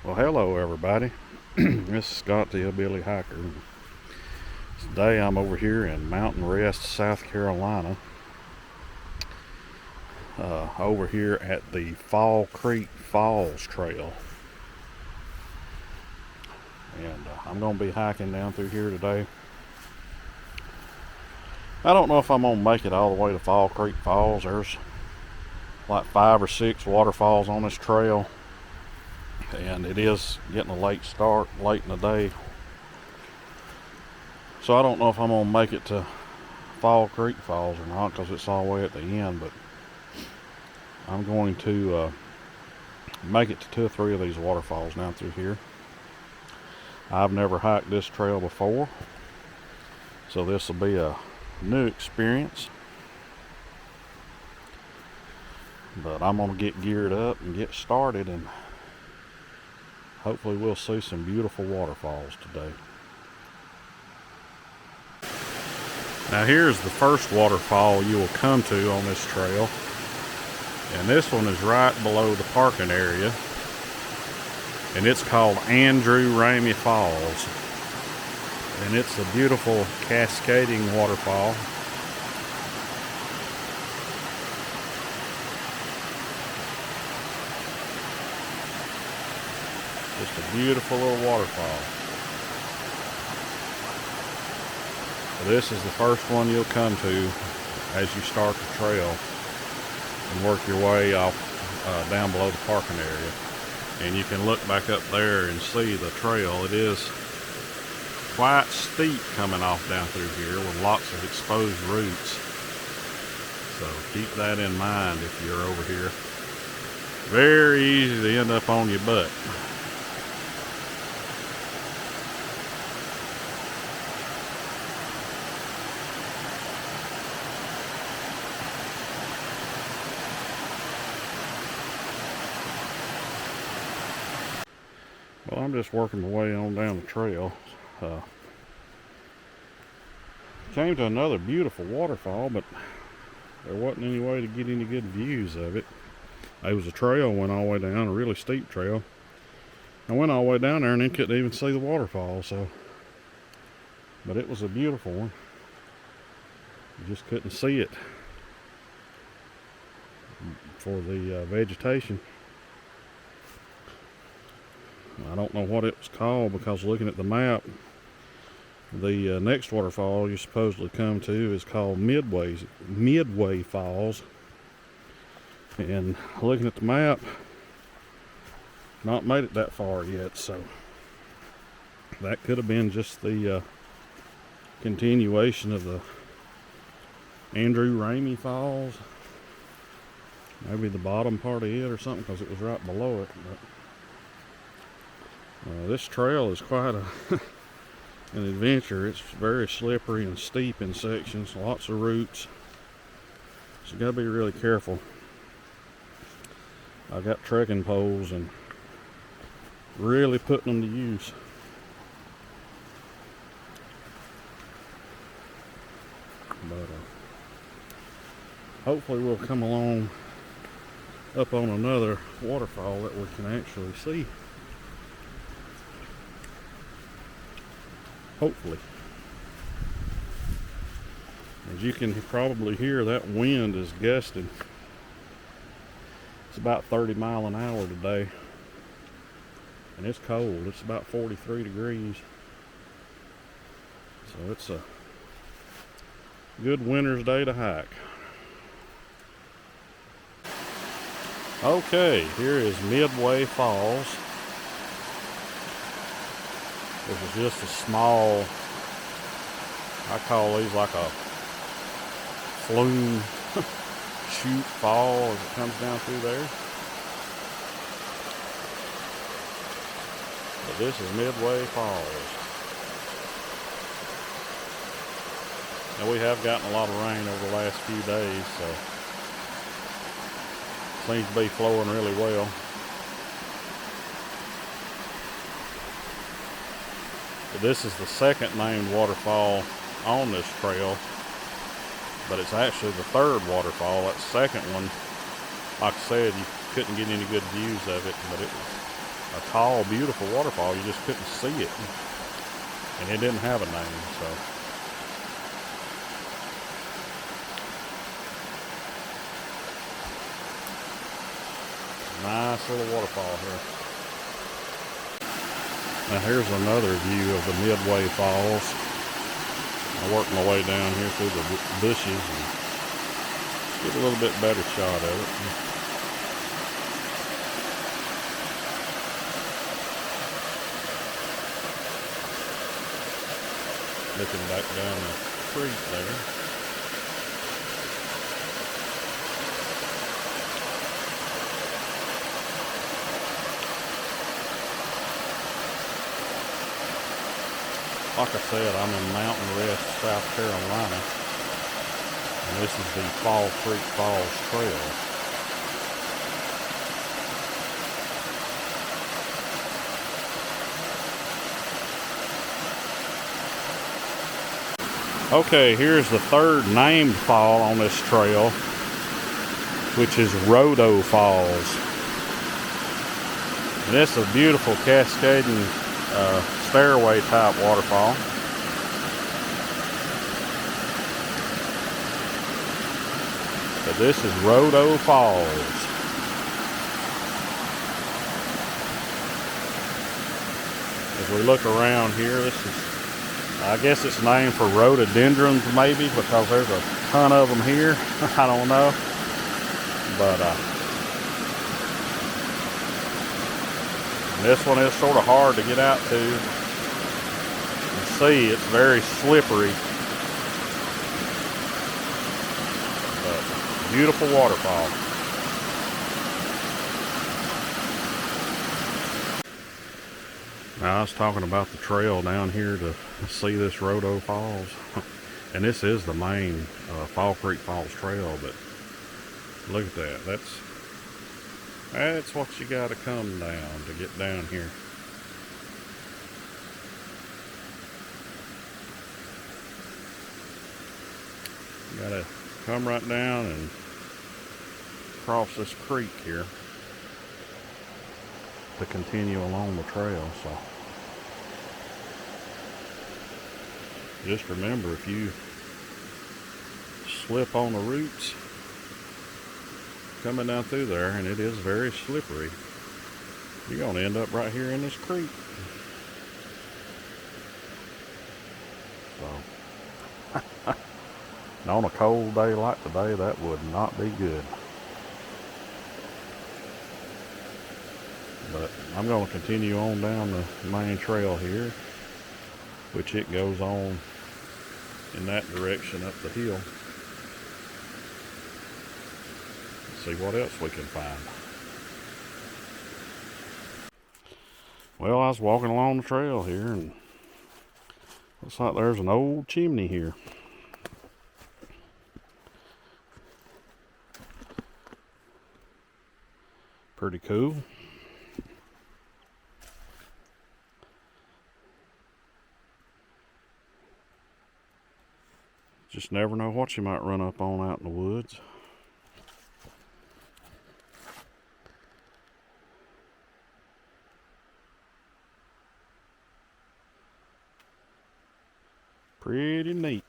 Well, hello everybody. This is Scott the Hillbilly Hiker. Today I'm over here in Mountain Rest, South Carolina. Over here at the Fall Creek Falls Trail. And I'm going to be hiking down through here today. I don't know if I'm going to make it all the way to Fall Creek Falls. There's like 5 or 6 waterfalls on this trail. And it is getting a late start, late in the day. So I don't know if I'm going to make it to Fall Creek Falls or not, because it's all the way at the end, but I'm going to make it to 2 or 3 of these waterfalls down through here. I've never hiked this trail before, so this will be a new experience. But I'm going to get geared up and get started, and hopefully we'll see some beautiful waterfalls today. Now here's the first waterfall you will come to on this trail. And this one is right below the parking area. And it's called Andrew Ramey Falls. And it's a beautiful cascading waterfall. Just a beautiful little waterfall. So this is the first one you'll come to as you start the trail and work your way off down below the parking area. And you can look back up there and see the trail. It is quite steep coming off down through here with lots of exposed roots. So keep that in mind if you're over here. Very easy to end up on your butt. Well, I'm just working my way on down the trail. Came to another beautiful waterfall, but there wasn't any way to get any good views of it. There was a trail went all the way down, a really steep trail. I went all the way down there and then couldn't even see the waterfall. But it was a beautiful one. You just couldn't see it for the vegetation. I don't know what it was called, because looking at the map, the next waterfall you supposedly come to is called Midway Falls. And looking at the map, not made it that far yet, so that could have been just the continuation of the Andrew Ramey Falls. Maybe the bottom part of it or something, because it was right below it. But this trail is quite an adventure. It's very slippery and steep in sections, lots of roots. So you gotta be really careful. I've got trekking poles and really putting them to use. But hopefully we'll come along up on another waterfall that we can actually see. Hopefully. As you can probably hear, that wind is gusting. It's about 30 miles an hour today. And it's cold. It's about 43 degrees. So it's a good winter's day to hike. Okay, here is Midway Falls. This is just a small, I call these like a flume chute fall as it comes down through there. But this is Midway Falls. And we have gotten a lot of rain over the last few days, so seems to be flowing really well. This is the second named waterfall on this trail, but it's actually the third waterfall. That second one, like I said, you couldn't get any good views of it, but it was a tall, beautiful waterfall. You just couldn't see it. And it didn't have a name, so. Nice little waterfall here. Now here's another view of the Midway Falls. I worked my way down here through the bushes and get a little bit better shot of it. Looking back down the creek there. Like I said, I'm in Mountain Rest, South Carolina, and this is the Fall Creek Falls Trail. Okay, here's the third named fall on this trail, which is Rhodo Falls. And this is a beautiful cascading stairway type waterfall. But this is Rhodo Falls. As we look around here, this is, I guess it's named for rhododendrons maybe, because there's a ton of them here. I don't know. But this one is sort of hard to get out to and see. It's very slippery. But beautiful waterfall. Now, I was talking about the trail down here to see this Rhodo Falls. And this is the main Fall Creek Falls Trail, but look at that. That's what you got to come down to get down here. You got to come right down and cross this creek here to continue along the trail. So just remember, if you slip on the roots coming down through there, and it is very slippery, you're going to end up right here in this creek. So on a cold day like today, that would not be good. But I'm going to continue on down the main trail here, which it goes on in that direction up the hill. See what else we can find. Well, I was walking along the trail here, and looks like there's an old chimney here. Pretty cool. Just never know what you might run up on out in the woods. Pretty neat.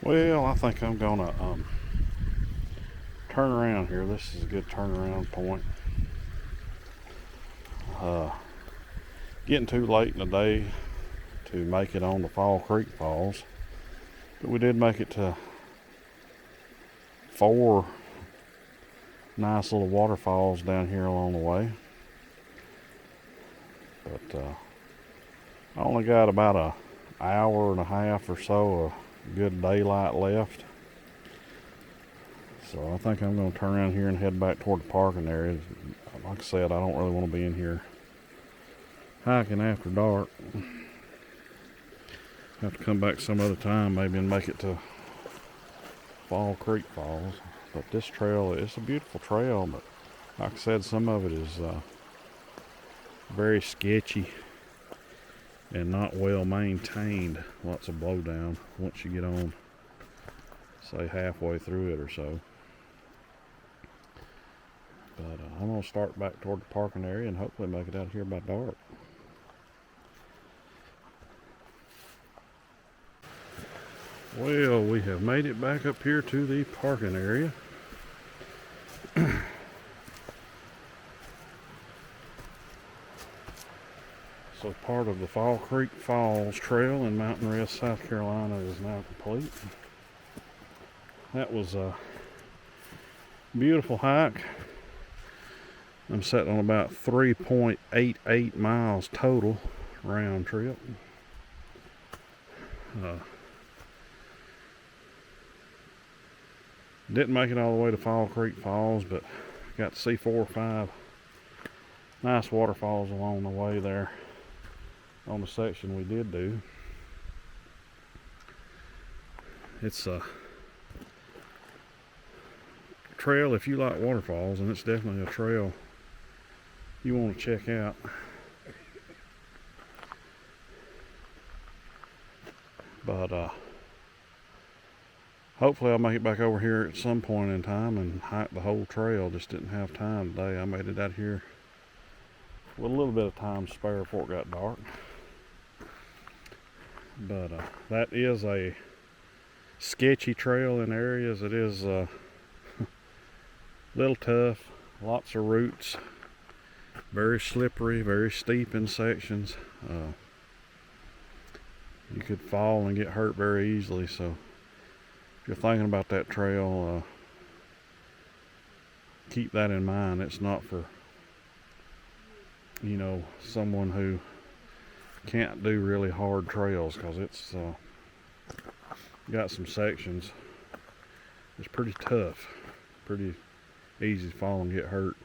Well, I think I'm gonna turn around here. This is a good turnaround point. Getting too late in the day to make it on the Fall Creek Falls, but we did make it to 4 nice little waterfalls down here along the way. But I only got about an hour and a half or so of good daylight left. So I think I'm going to turn around here and head back toward the parking area. Like I said, I don't really want to be in here hiking after dark. Have to come back some other time maybe and make it to Fall Creek Falls. But this trail, it's a beautiful trail, but like I said, some of it is very sketchy and not well maintained. Lots of blowdown once you get on, say, halfway through it or so. But I'm going to start back toward the parking area and hopefully make it out of here by dark. Well, we have made it back up here to the parking area. So part of the Fall Creek Falls Trail in Mountain Rest, South Carolina is now complete. That was a beautiful hike. I'm sitting on about 3.88 miles total round trip. Didn't make it all the way to Fall Creek Falls, but got to see 4 or 5 nice waterfalls along the way there on the section we did do. It's a trail if you like waterfalls, and it's definitely a trail you want to check out. But hopefully I'll make it back over here at some point in time and hike the whole trail. Just didn't have time today. I made it out here with a little bit of time spare before it got dark. But that is a sketchy trail in areas. It is a little tough, lots of roots, very slippery, very steep in sections. You could fall and get hurt very easily, so if you're thinking about that trail, keep that in mind. It's not for, you know, someone who can't do really hard trails, because it's got some sections it's pretty tough, pretty easy to fall and get hurt.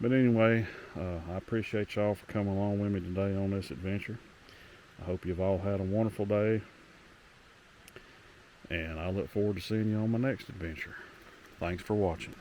But anyway, I appreciate y'all for coming along with me today on this adventure. I hope you've all had a wonderful day, and I look forward to seeing you on my next adventure. Thanks for watching.